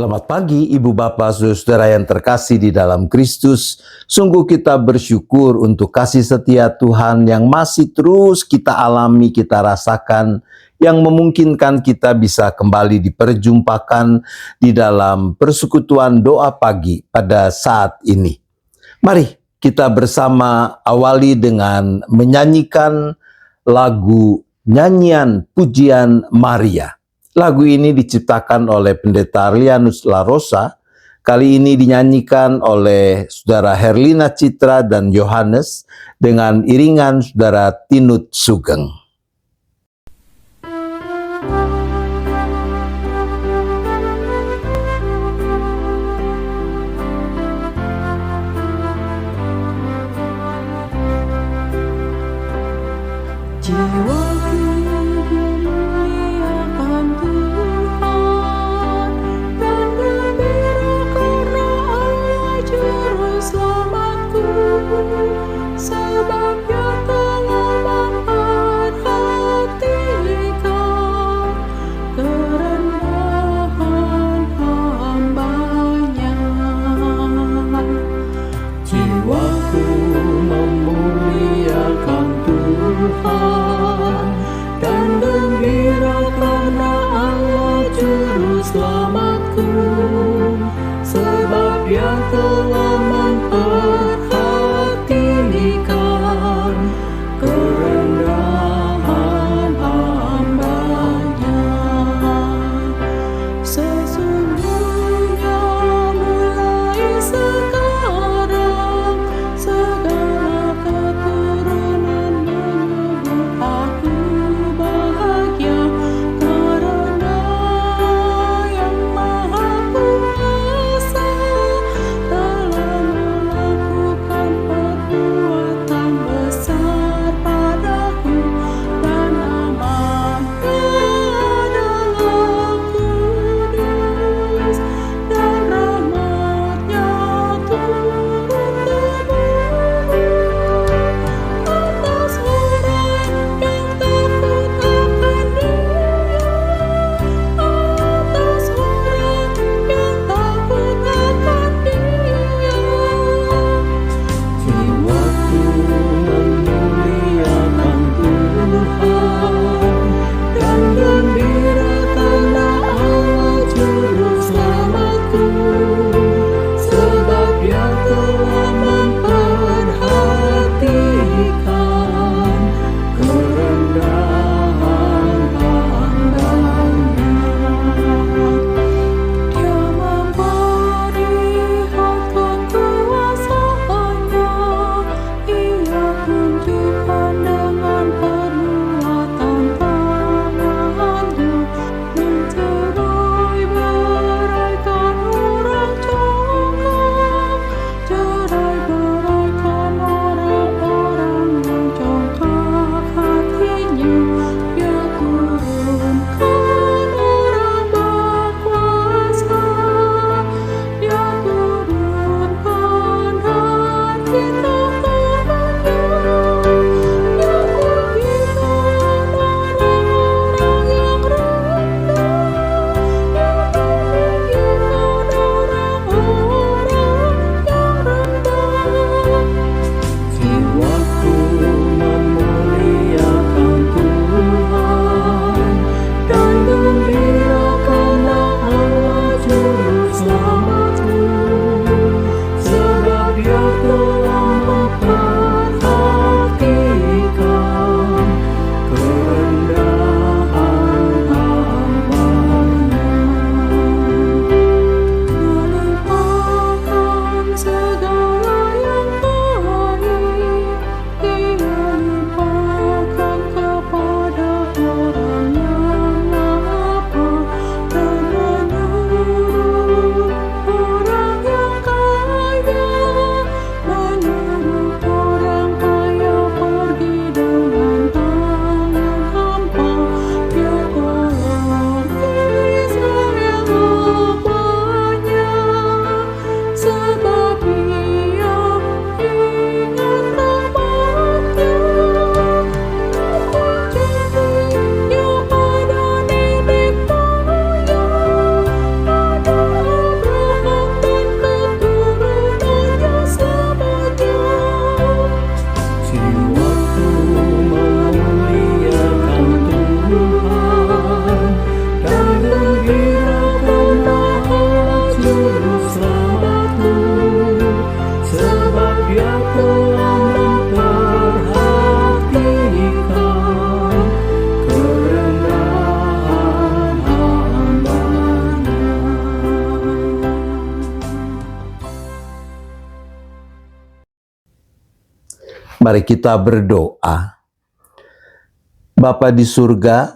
Selamat pagi Ibu Bapak Saudara yang terkasih di dalam Kristus. Sungguh kita bersyukur untuk kasih setia Tuhan yang masih terus kita alami, kita rasakan, yang memungkinkan kita bisa kembali diperjumpakan di dalam persekutuan doa pagi pada saat ini. Mari kita bersama awali dengan menyanyikan lagu nyanyian pujian Maria. Lagu ini diciptakan oleh Pendeta Arlianus La Rosa. Kali ini dinyanyikan oleh Saudara Herlina Citra dan Yohanes dengan iringan Saudara Tinut Sugeng. Mari kita berdoa. Bapa di surga,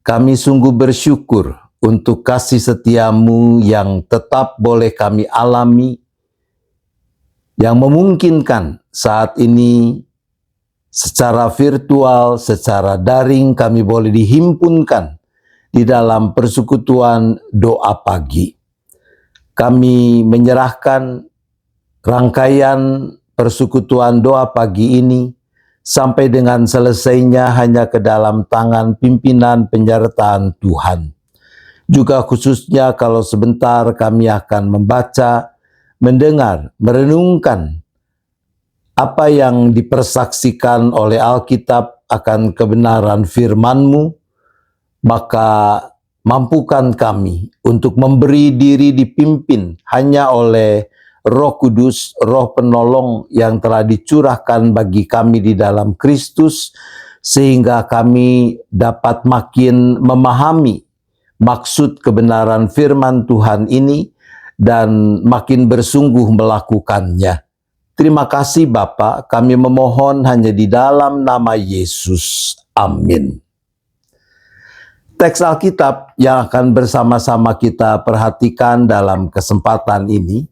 kami sungguh bersyukur untuk kasih setiamu yang tetap boleh kami alami, yang memungkinkan saat ini secara virtual, secara daring kami boleh dihimpunkan di dalam persekutuan doa pagi. Kami menyerahkan rangkaian persekutuan doa pagi ini sampai dengan selesainya hanya ke dalam tangan pimpinan penyertaan Tuhan. Juga khususnya kalau sebentar kami akan membaca, mendengar, merenungkan apa yang dipersaksikan oleh Alkitab akan kebenaran firman-Mu, maka mampukan kami untuk memberi diri dipimpin hanya oleh Roh Kudus, Roh Penolong yang telah dicurahkan bagi kami di dalam Kristus, sehingga kami dapat makin memahami maksud kebenaran firman Tuhan ini dan makin bersungguh melakukannya. Terima kasih Bapa, kami memohon hanya di dalam nama Yesus. Amin. Teks Alkitab yang akan bersama-sama kita perhatikan dalam kesempatan ini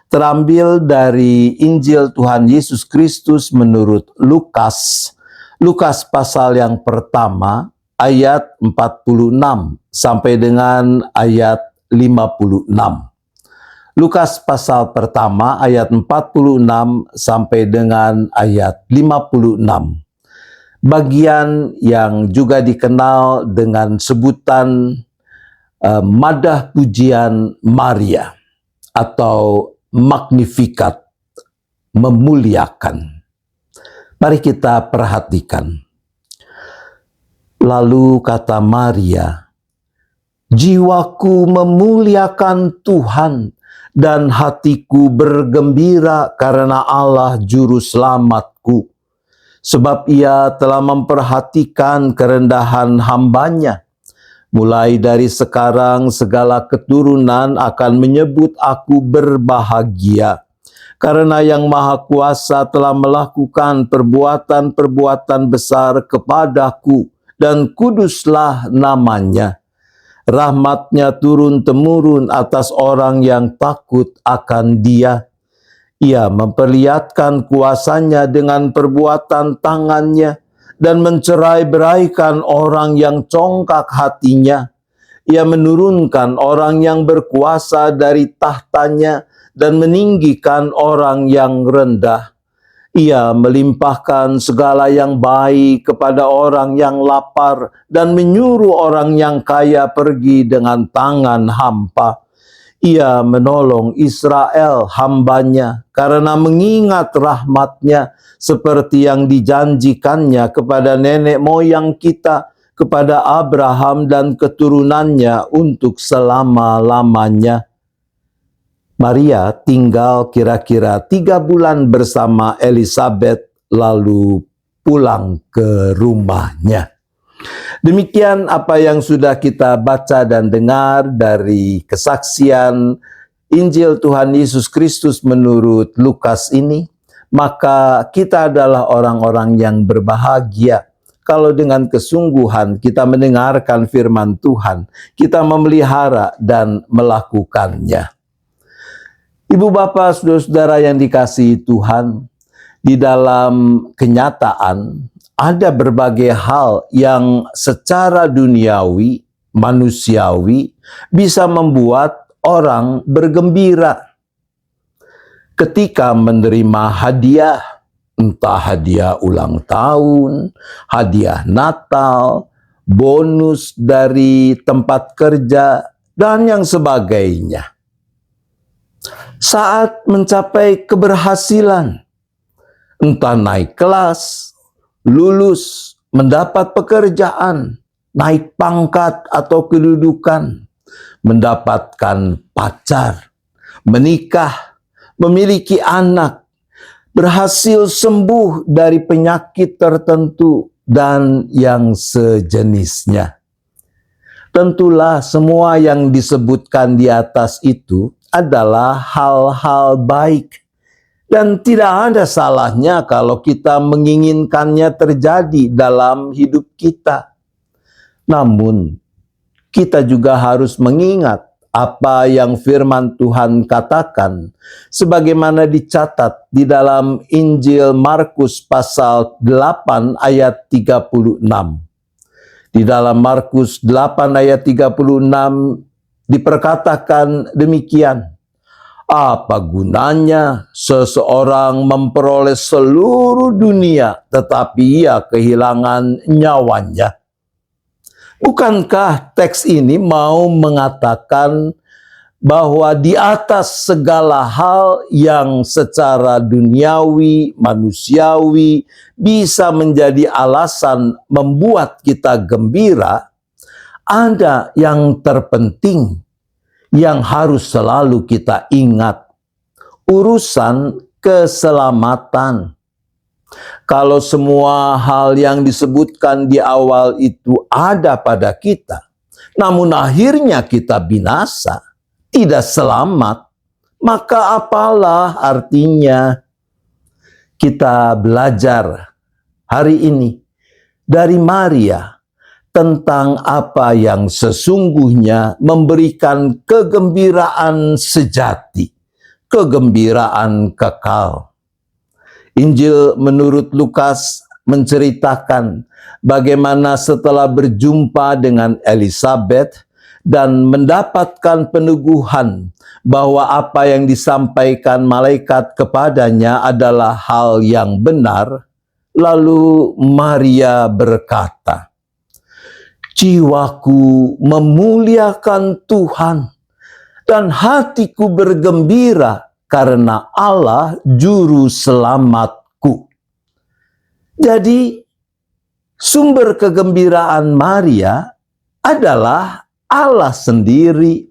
terambil dari Injil Tuhan Yesus Kristus menurut Lukas. Lukas pasal yang pertama ayat 46 sampai dengan ayat 56. Lukas pasal pertama ayat 46 sampai dengan ayat 56. Bagian yang juga dikenal dengan sebutan madah pujian Maria atau Magnificat, memuliakan. Mari kita perhatikan. Lalu kata Maria, "Jiwaku memuliakan Tuhan dan hatiku bergembira karena Allah juru selamatku. Sebab ia telah memperhatikan kerendahan hamba-Nya. Mulai dari sekarang segala keturunan akan menyebut aku berbahagia, karena Yang Maha Kuasa telah melakukan perbuatan-perbuatan besar kepadaku, dan kuduslah namanya. Rahmat-Nya turun-temurun atas orang yang takut akan Dia. Ia memperlihatkan kuasa-Nya dengan perbuatan tangan-Nya, dan mencerai-beraikan orang yang congkak hatinya. Ia menurunkan orang yang berkuasa dari tahtanya dan meninggikan orang yang rendah. Ia melimpahkan segala yang baik kepada orang yang lapar dan menyuruh orang yang kaya pergi dengan tangan hampa. Ia menolong Israel hamba-Nya karena mengingat rahmat-Nya seperti yang dijanjikannya kepada nenek moyang kita, kepada Abraham dan keturunannya untuk selama-lamanya." Maria tinggal kira-kira 3 bulan bersama Elizabeth lalu pulang ke rumahnya. Demikian apa yang sudah kita baca dan dengar dari kesaksian Injil Tuhan Yesus Kristus menurut Lukas ini. Maka kita adalah orang-orang yang berbahagia kalau dengan kesungguhan kita mendengarkan firman Tuhan, kita memelihara dan melakukannya. Ibu bapak, saudara-saudara yang dikasihi Tuhan, di dalam kenyataan ada berbagai hal yang secara duniawi, manusiawi, bisa membuat orang bergembira. Ketika menerima hadiah, entah hadiah ulang tahun, hadiah Natal, bonus dari tempat kerja, dan yang sebagainya. Saat mencapai keberhasilan, entah naik kelas, lulus, mendapat pekerjaan, naik pangkat atau kedudukan, mendapatkan pacar, menikah, memiliki anak, berhasil sembuh dari penyakit tertentu, dan yang sejenisnya. Tentulah semua yang disebutkan di atas itu adalah hal-hal baik Dan tidak ada salahnya kalau kita menginginkannya terjadi dalam hidup kita. Namun, kita juga harus mengingat apa yang firman Tuhan katakan, sebagaimana dicatat di dalam Injil Markus pasal 8 ayat 36. Di dalam Markus 8 ayat 36 diperkatakan demikian, apa gunanya seseorang memperoleh seluruh dunia tetapi ia kehilangan nyawanya? Bukankah teks ini mau mengatakan bahwa di atas segala hal yang secara duniawi, manusiawi bisa menjadi alasan membuat kita gembira, ada yang terpenting yang harus selalu kita ingat, urusan keselamatan. Kalau semua hal yang disebutkan di awal itu ada pada kita, namun akhirnya kita binasa, tidak selamat, maka apalah artinya? Kita belajar hari ini dari Maria tentang apa yang sesungguhnya memberikan kegembiraan sejati, kegembiraan kekal. Injil menurut Lukas menceritakan bagaimana setelah berjumpa dengan Elizabeth dan mendapatkan peneguhan bahwa apa yang disampaikan malaikat kepadanya adalah hal yang benar, lalu Maria berkata, jiwaku memuliakan Tuhan dan hatiku bergembira karena Allah juru selamatku. Jadi sumber kegembiraan Maria adalah Allah sendiri,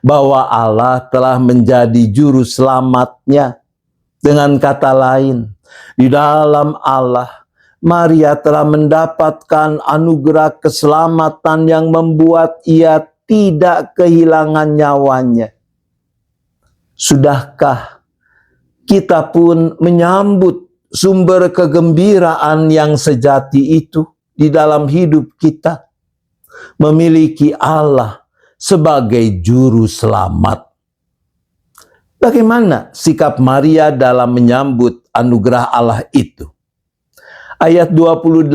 bahwa Allah telah menjadi juru selamatnya. Dengan kata lain, di dalam Allah Maria telah mendapatkan anugerah keselamatan yang membuat ia tidak kehilangan nyawanya. Sudahkah kita pun menyambut sumber kegembiraan yang sejati itu di dalam hidup kita? Memiliki Allah sebagai juru selamat. Bagaimana sikap Maria dalam menyambut anugerah Allah itu? Ayat 28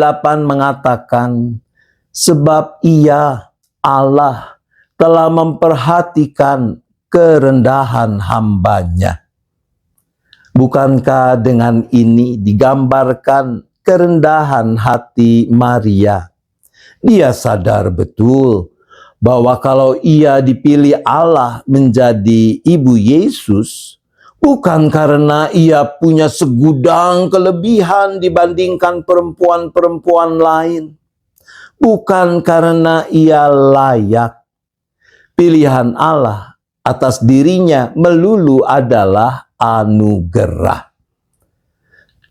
mengatakan, sebab ia, Allah, telah memperhatikan kerendahan hamba-Nya. Bukankah dengan ini digambarkan kerendahan hati Maria? Dia sadar betul bahwa kalau ia dipilih Allah menjadi ibu Yesus, bukan karena ia punya segudang kelebihan dibandingkan perempuan-perempuan lain. Bukan karena ia layak. Pilihan Allah atas dirinya melulu adalah anugerah.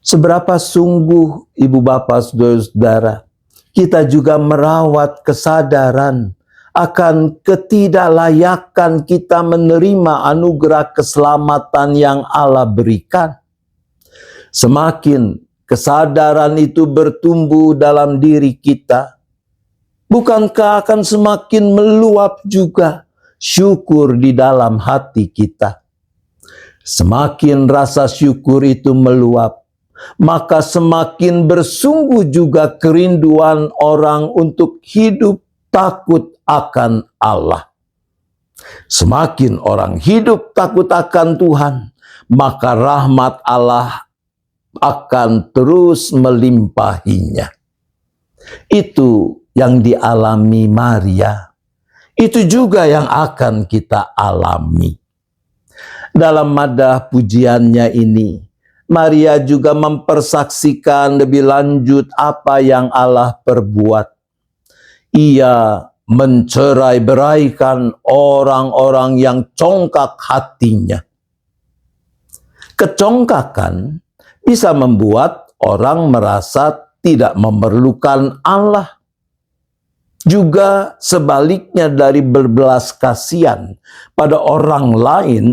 Seberapa sungguh ibu bapak saudara-saudara, kita juga merawat kesadaran akan ketidaklayakan kita menerima anugerah keselamatan yang Allah berikan. Semakin kesadaran itu bertumbuh dalam diri kita, bukankah akan semakin meluap juga syukur di dalam hati kita? Semakin rasa syukur itu meluap, maka semakin bersungguh juga kerinduan orang untuk hidup takut akan Allah. Semakin orang hidup takut akan Tuhan, maka rahmat Allah akan terus melimpahinya. Itu yang dialami Maria. Itu juga yang akan kita alami. Dalam madah pujiannya ini, Maria juga mempersaksikan lebih lanjut apa yang Allah perbuat. Ia mencerai-beraikan orang-orang yang congkak hatinya. Kecongkakan bisa membuat orang merasa tidak memerlukan Allah. Juga sebaliknya dari berbelas kasihan pada orang lain,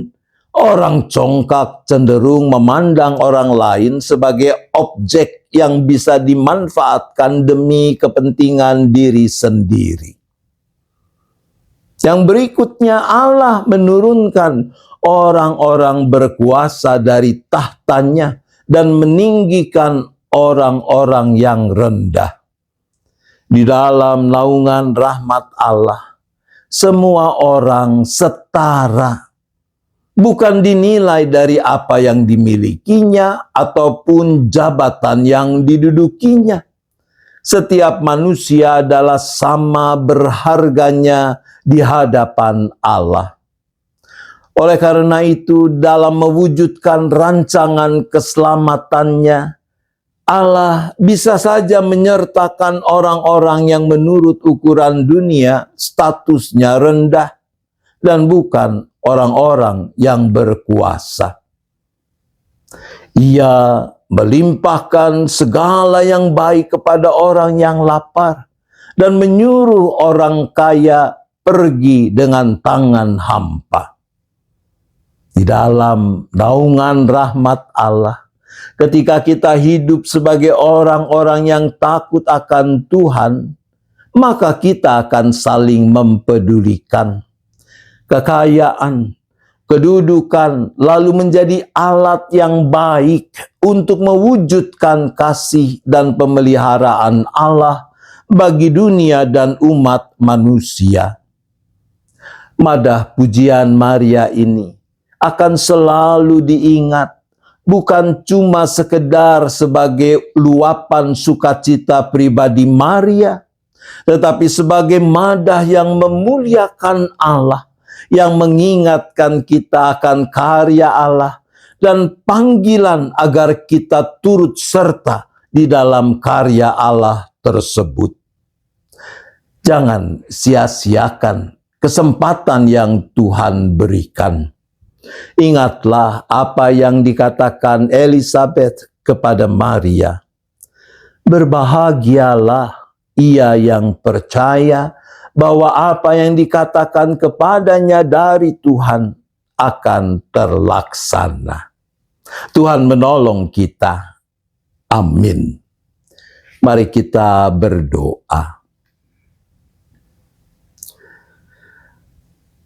Orang congkak cenderung memandang orang lain sebagai objek yang bisa dimanfaatkan demi kepentingan diri sendiri. Yang berikutnya, Allah menurunkan orang-orang berkuasa dari tahtanya dan meninggikan orang-orang yang rendah. Di dalam naungan rahmat Allah, semua orang setara, bukan dinilai dari apa yang dimilikinya ataupun jabatan yang didudukinya. Setiap manusia adalah sama berharganya di hadapan Allah. Oleh karena itu, dalam mewujudkan rancangan keselamatannya, Allah bisa saja menyertakan orang-orang yang menurut ukuran dunia statusnya rendah dan bukan orang-orang yang berkuasa. Ia melimpahkan segala yang baik kepada orang yang lapar dan menyuruh orang kaya pergi dengan tangan hampa. Di dalam naungan rahmat Allah, ketika kita hidup sebagai orang-orang yang takut akan Tuhan, maka kita akan saling mempedulikan. Kekayaan, kedudukan, lalu menjadi alat yang baik untuk mewujudkan kasih dan pemeliharaan Allah bagi dunia dan umat manusia. Madah pujian Maria ini akan selalu diingat, bukan cuma sekedar sebagai luapan sukacita pribadi Maria, tetapi sebagai madah yang memuliakan Allah, yang mengingatkan kita akan karya Allah dan panggilan agar kita turut serta di dalam karya Allah tersebut. Jangan sia-siakan kesempatan yang Tuhan berikan. Ingatlah apa yang dikatakan Elizabeth kepada Maria. Berbahagialah ia yang percaya bahwa apa yang dikatakan kepadanya dari Tuhan akan terlaksana. Tuhan menolong kita. Amin. Mari kita berdoa.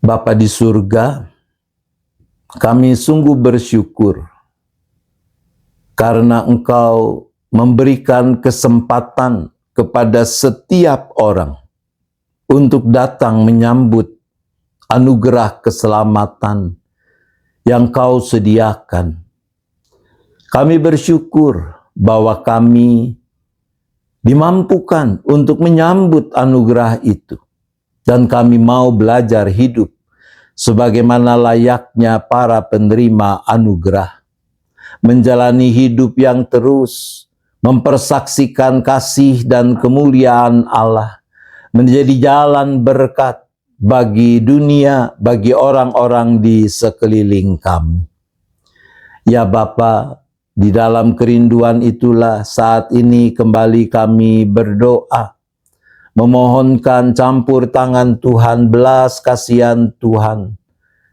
Bapa di surga, kami sungguh bersyukur karena Engkau memberikan kesempatan kepada setiap orang untuk datang menyambut anugerah keselamatan yang Kau sediakan. Kami bersyukur bahwa kami dimampukan untuk menyambut anugerah itu. Dan kami mau belajar hidup sebagaimana layaknya para penerima anugerah. Menjalani hidup yang terus mempersaksikan kasih dan kemuliaan Allah, menjadi jalan berkat bagi dunia, bagi orang-orang di sekeliling kami. Ya Bapa, di dalam kerinduan itulah saat ini kembali kami berdoa, memohonkan campur tangan Tuhan, belas kasihan Tuhan,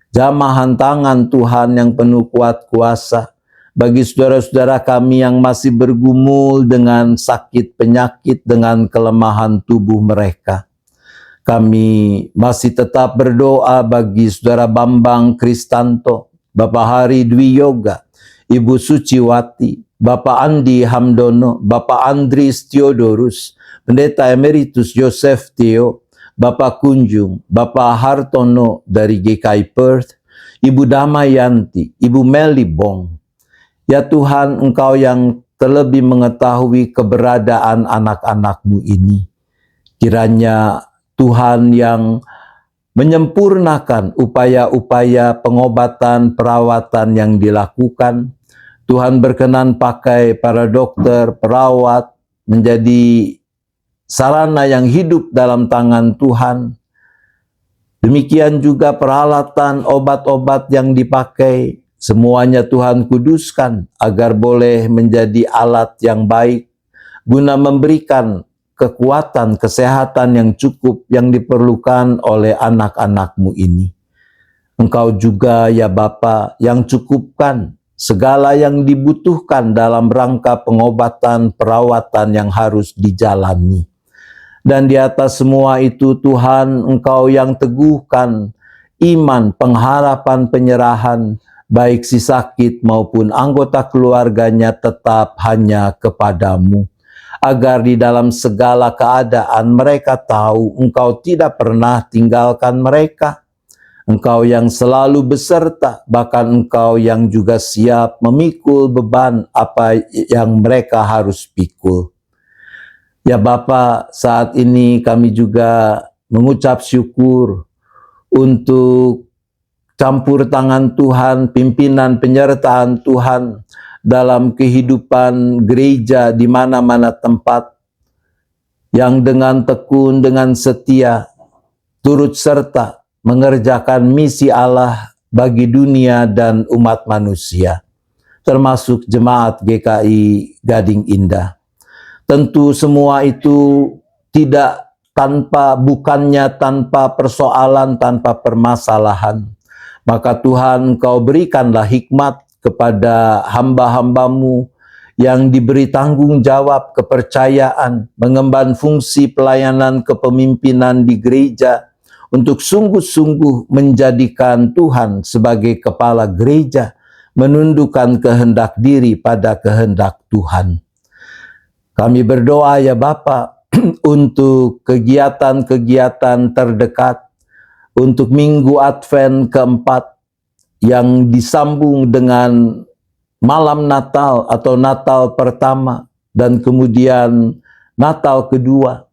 jamahan tangan Tuhan yang penuh kuat kuasa, bagi saudara-saudara kami yang masih bergumul dengan sakit penyakit, dengan kelemahan tubuh mereka. Kami masih tetap berdoa bagi saudara Bambang Kristanto, Bapak Hari Dwi Yoga, Ibu Suciwati, Bapak Andi Hamdono, Bapak Andris Theodorus, Pendeta Emeritus Joseph Theo, Bapak Kunjung, Bapak Hartono dari GKI Perth, Ibu Damayanti, Ibu Meli Bong. Ya Tuhan, Engkau yang terlebih mengetahui keberadaan anak-anak-Mu ini. Kiranya Tuhan yang menyempurnakan upaya-upaya pengobatan, perawatan yang dilakukan. Tuhan berkenan pakai para dokter, perawat, menjadi sarana yang hidup dalam tangan Tuhan. Demikian juga peralatan, obat-obat yang dipakai, semuanya Tuhan kuduskan agar boleh menjadi alat yang baik guna memberikan kekuatan, kesehatan yang cukup yang diperlukan oleh anak-anak-Mu ini. Engkau juga ya Bapa yang cukupkan segala yang dibutuhkan dalam rangka pengobatan, perawatan yang harus dijalani. Dan di atas semua itu Tuhan, Engkau yang teguhkan iman, pengharapan, penyerahan, baik si sakit maupun anggota keluarganya tetap hanya kepadamu. Agar di dalam segala keadaan mereka tahu Engkau tidak pernah tinggalkan mereka. Engkau yang selalu beserta, bahkan Engkau yang juga siap memikul beban apa yang mereka harus pikul. Ya Bapa, saat ini kami juga mengucap syukur untuk campur tangan Tuhan, pimpinan penyertaan Tuhan dalam kehidupan gereja di mana-mana tempat, yang dengan tekun, dengan setia, turut serta mengerjakan misi Allah bagi dunia dan umat manusia, termasuk jemaat GKI Gading Indah. Tentu semua itu tidak bukannya tanpa persoalan, tanpa permasalahan. Maka Tuhan, Engkau berikanlah hikmat kepada hamba-hambamu yang diberi tanggung jawab, kepercayaan, mengemban fungsi pelayanan kepemimpinan di gereja, untuk sungguh-sungguh menjadikan Tuhan sebagai kepala gereja, menundukkan kehendak diri pada kehendak Tuhan. Kami berdoa ya Bapa untuk kegiatan-kegiatan terdekat, untuk Minggu Advent keempat yang disambung dengan malam Natal atau Natal pertama dan kemudian Natal kedua,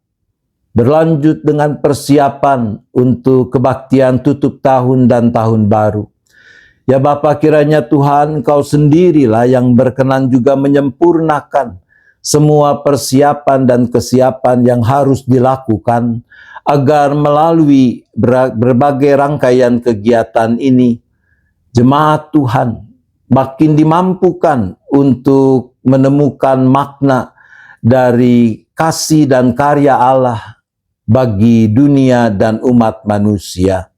berlanjut dengan persiapan untuk kebaktian tutup tahun dan tahun baru. Ya Bapa, kiranya Tuhan Engkau sendirilah yang berkenan juga menyempurnakan semua persiapan dan kesiapan yang harus dilakukan agar melalui berbagai rangkaian kegiatan ini, jemaat Tuhan makin dimampukan untuk menemukan makna dari kasih dan karya Allah bagi dunia dan umat manusia.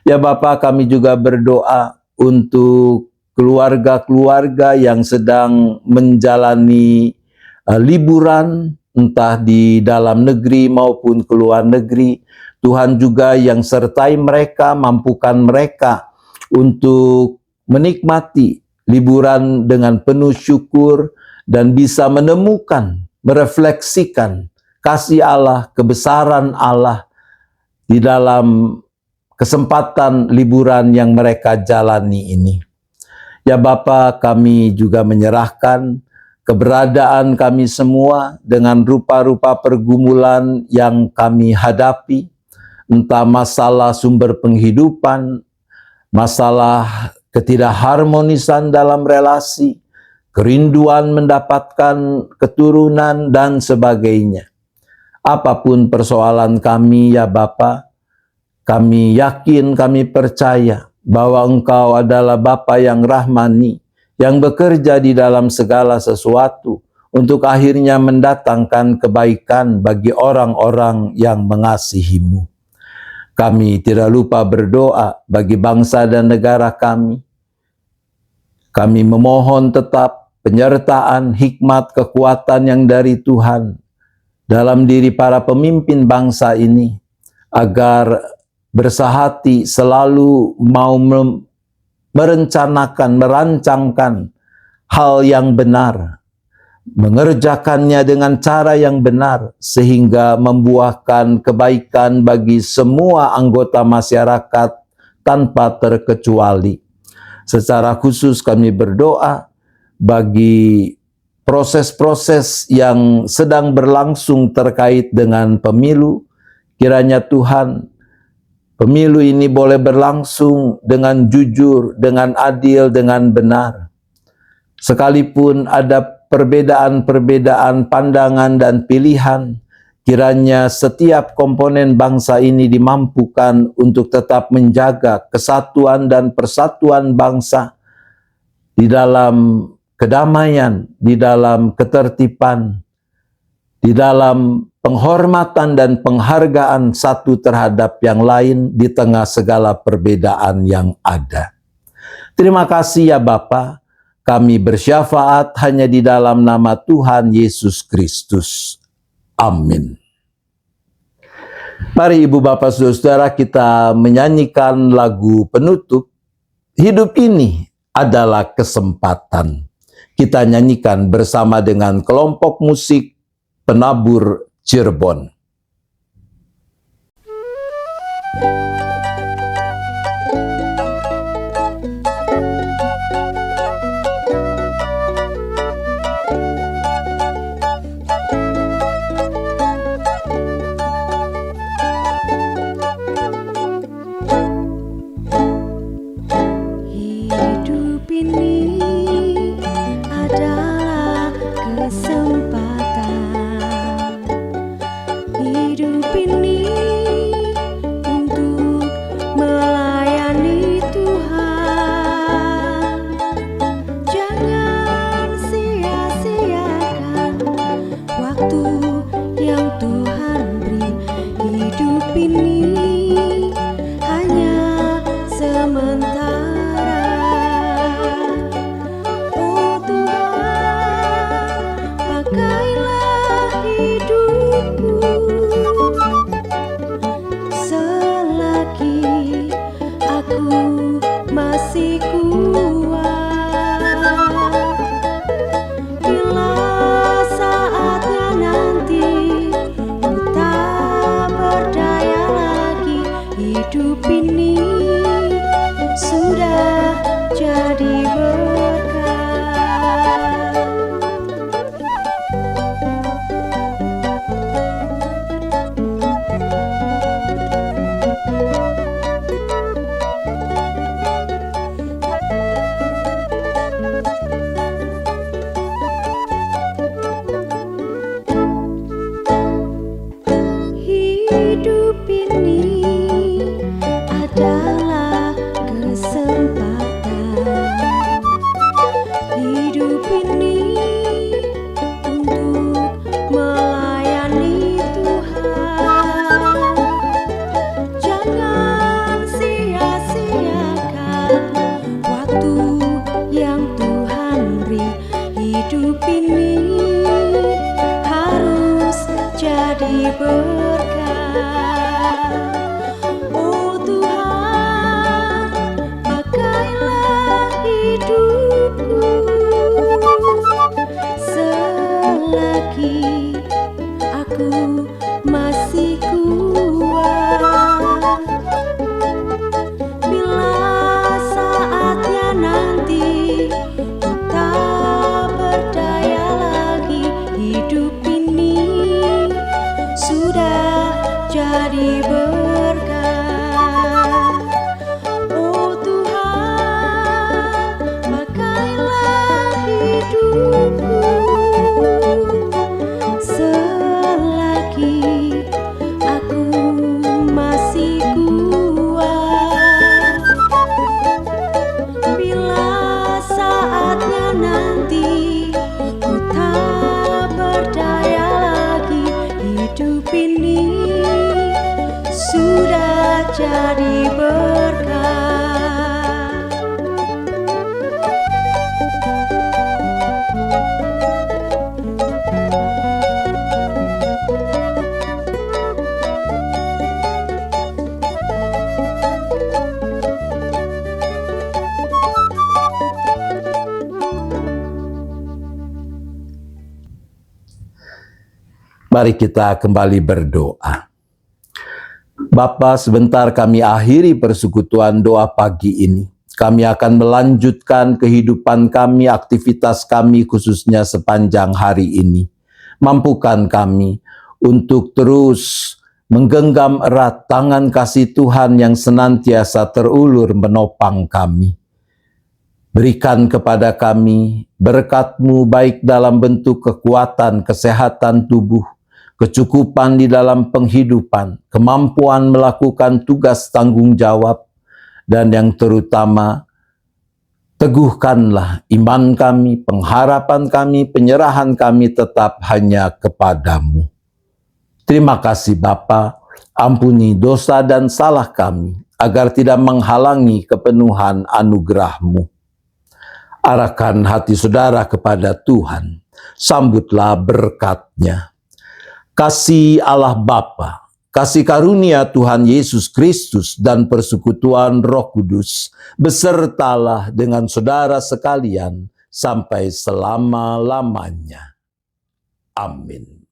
Ya Bapa, kami juga berdoa untuk keluarga-keluarga yang sedang menjalani liburan, entah di dalam negeri maupun ke luar negeri. Tuhan juga yang sertai mereka, mampukan mereka untuk menikmati liburan dengan penuh syukur dan bisa menemukan, merefleksikan kasih Allah, kebesaran Allah di dalam kesempatan liburan yang mereka jalani ini. Ya Bapa, kami juga menyerahkan keberadaan kami semua dengan rupa-rupa pergumulan yang kami hadapi, entah masalah sumber penghidupan, masalah ketidakharmonisan dalam relasi, kerinduan mendapatkan keturunan, dan sebagainya. Apapun persoalan kami ya Bapa, kami yakin, kami percaya bahwa Engkau adalah Bapa yang rahmani, yang bekerja di dalam segala sesuatu untuk akhirnya mendatangkan kebaikan bagi orang-orang yang mengasihi-Mu. Kami tidak lupa berdoa bagi bangsa dan negara kami. Kami memohon tetap penyertaan, hikmat, kekuatan yang dari Tuhan dalam diri para pemimpin bangsa ini, agar bersahati selalu mau merencanakan, merancangkan hal yang benar, mengerjakannya dengan cara yang benar, sehingga membuahkan kebaikan bagi semua anggota masyarakat tanpa terkecuali. Secara khusus kami berdoa bagi proses-proses yang sedang berlangsung terkait dengan pemilu. Kiranya Tuhan, pemilu ini boleh berlangsung dengan jujur, dengan adil, dengan benar. Sekalipun ada perbedaan-perbedaan pandangan dan pilihan, kiranya setiap komponen bangsa ini dimampukan untuk tetap menjaga kesatuan dan persatuan bangsa di dalam kedamaian, di dalam ketertiban, di dalam penghormatan dan penghargaan satu terhadap yang lain di tengah segala perbedaan yang ada. Terima kasih ya Bapa, kami bersyafaat hanya di dalam nama Tuhan Yesus Kristus. Amin. Mari Ibu Bapak Saudara, kita menyanyikan lagu penutup, Hidup Ini Adalah Kesempatan. Kita nyanyikan bersama dengan kelompok musik Penabur Cirebon. Mari kita kembali berdoa. Bapa, sebentar kami akhiri persekutuan doa pagi ini. Kami akan melanjutkan kehidupan kami, aktivitas kami khususnya sepanjang hari ini. Mampukan kami untuk terus menggenggam erat tangan kasih Tuhan yang senantiasa terulur menopang kami. Berikan kepada kami berkat-Mu baik dalam bentuk kekuatan, kesehatan tubuh, kecukupan di dalam penghidupan, kemampuan melakukan tugas tanggung jawab, dan yang terutama Teguhkanlah iman kami, pengharapan kami, penyerahan kami tetap hanya kepadamu. Terima kasih Bapa, ampuni dosa dan salah kami, agar tidak menghalangi kepenuhan anugerah-Mu. Arahkan hati saudara kepada Tuhan, sambutlah berkat-Nya. Kasih Allah Bapa, kasih karunia Tuhan Yesus Kristus dan persekutuan Roh Kudus besertalah dengan saudara sekalian sampai selama-lamanya. Amin.